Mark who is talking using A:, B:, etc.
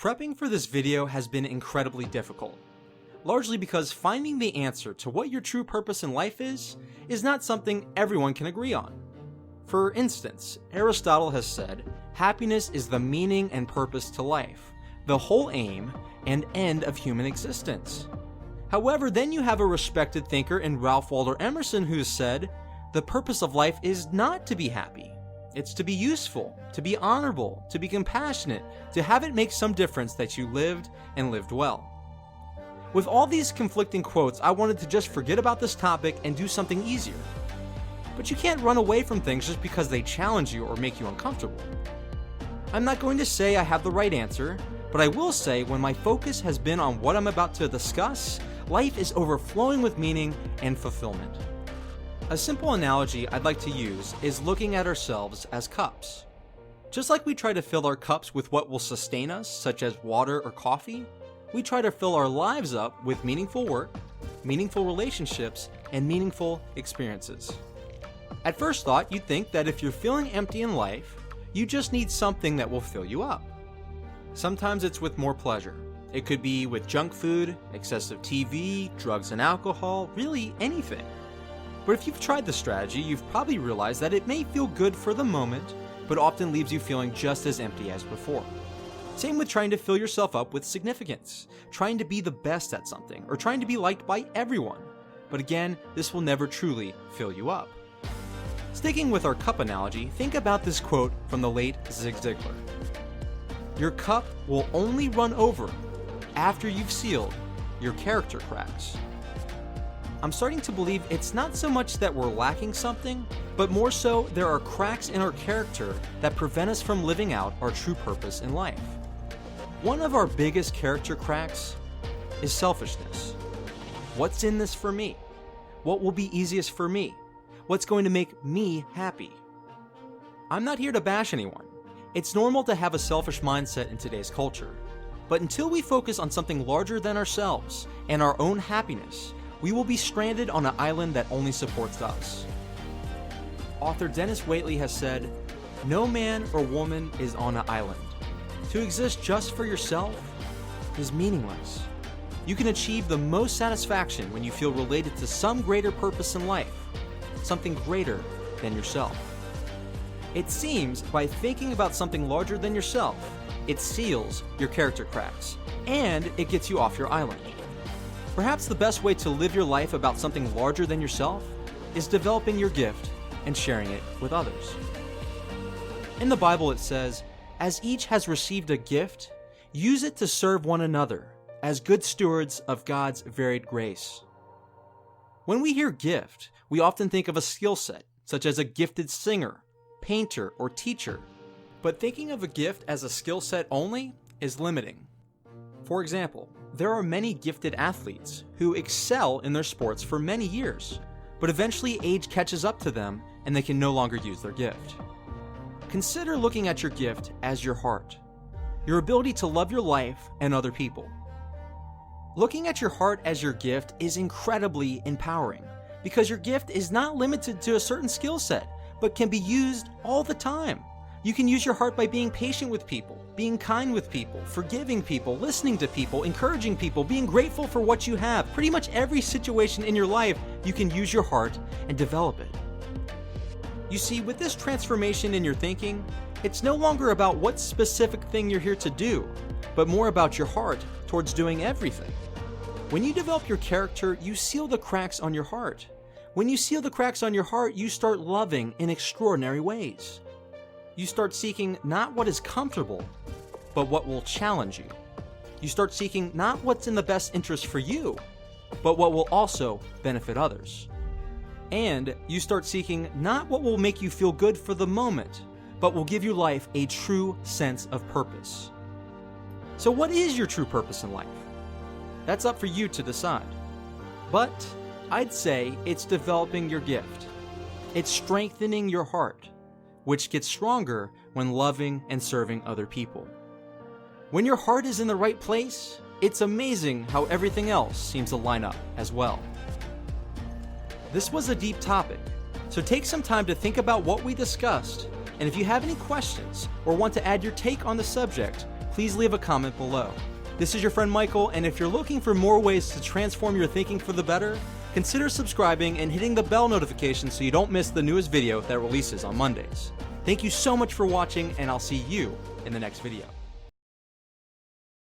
A: Prepping for this video has been incredibly difficult, largely because finding the answer to what your true purpose in life is not something everyone can agree on. For instance, Aristotle has said, happiness is the meaning and purpose to life, the whole aim and end of human existence. However, then you have a respected thinker in Ralph Waldo Emerson who has said, the purpose of life is not to be happy. It's to be useful, to be honorable, to be compassionate, to have it make some difference that you lived and lived well. With all these conflicting quotes, I wanted to just forget about this topic and do something easier. But you can't run away from things just because they challenge you or make you uncomfortable. I'm not going to say I have the right answer, but I will say when my focus has been on what I'm about to discuss, life is overflowing with meaning and fulfillment. A simple analogy I'd like to use is looking at ourselves as cups. Just like we try to fill our cups with what will sustain us, such as water or coffee, we try to fill our lives up with meaningful work, meaningful relationships, and meaningful experiences. At first thought, you'd think that if you're feeling empty in life, you just need something that will fill you up. Sometimes it's with more pleasure. It could be with junk food, excessive TV, drugs and alcohol, really anything. But if you've tried the strategy, you've probably realized that it may feel good for the moment, but often leaves you feeling just as empty as before. Same with trying to fill yourself up with significance, trying to be the best at something, or trying to be liked by everyone. But again, this will never truly fill you up. Sticking with our cup analogy, think about this quote from the late Zig Ziglar. Your cup will only run over after you've sealed your character cracks. I'm starting to believe it's not so much that we're lacking something, but more so there are cracks in our character that prevent us from living out our true purpose in life. One of our biggest character cracks is selfishness. What's in this for me? What will be easiest for me? What's going to make me happy? I'm not here to bash anyone. It's normal to have a selfish mindset in today's culture. But until we focus on something larger than ourselves and our own happiness, we will be stranded on an island that only supports us. Author Dennis Waitley has said, no man or woman is on an island. To exist just for yourself is meaningless. You can achieve the most satisfaction when you feel related to some greater purpose in life, something greater than yourself. It seems by thinking about something larger than yourself, it seals your character cracks, and it gets you off your island. Perhaps the best way to live your life about something larger than yourself is developing your gift and sharing it with others. In the Bible it says, as each has received a gift, use it to serve one another as good stewards of God's varied grace. When we hear gift, we often think of a skill set, such as a gifted singer, painter, or teacher. But thinking of a gift as a skill set only is limiting. For example, there are many gifted athletes who excel in their sports for many years, but eventually age catches up to them and they can no longer use their gift. Consider looking at your gift as your heart, your ability to love your life and other people. Looking at your heart as your gift is incredibly empowering because your gift is not limited to a certain skill set, but can be used all the time. You can use your heart by being patient with people, being kind with people, forgiving people, listening to people, encouraging people, being grateful for what you have. Pretty much every situation in your life, you can use your heart and develop it. You see, with this transformation in your thinking, it's no longer about what specific thing you're here to do, but more about your heart towards doing everything. When you develop your character, you seal the cracks on your heart. When you seal the cracks on your heart, you start loving in extraordinary ways. You start seeking not what is comfortable, but what will challenge you. You start seeking not what's in the best interest for you, but what will also benefit others. And you start seeking not what will make you feel good for the moment, but will give your life a true sense of purpose. So what is your true purpose in life? That's up for you to decide. But I'd say it's developing your gift. It's strengthening your heart, which gets stronger when loving and serving other people. When your heart is in the right place, it's amazing how everything else seems to line up as well. This was a deep topic, so take some time to think about what we discussed, and if you have any questions or want to add your take on the subject, please leave a comment below. This is your friend Michael, and if you're looking for more ways to transform your thinking for the better, consider subscribing and hitting the bell notification so you don't miss the newest video that releases on Mondays. Thank you so much for watching, and I'll see you in the next video.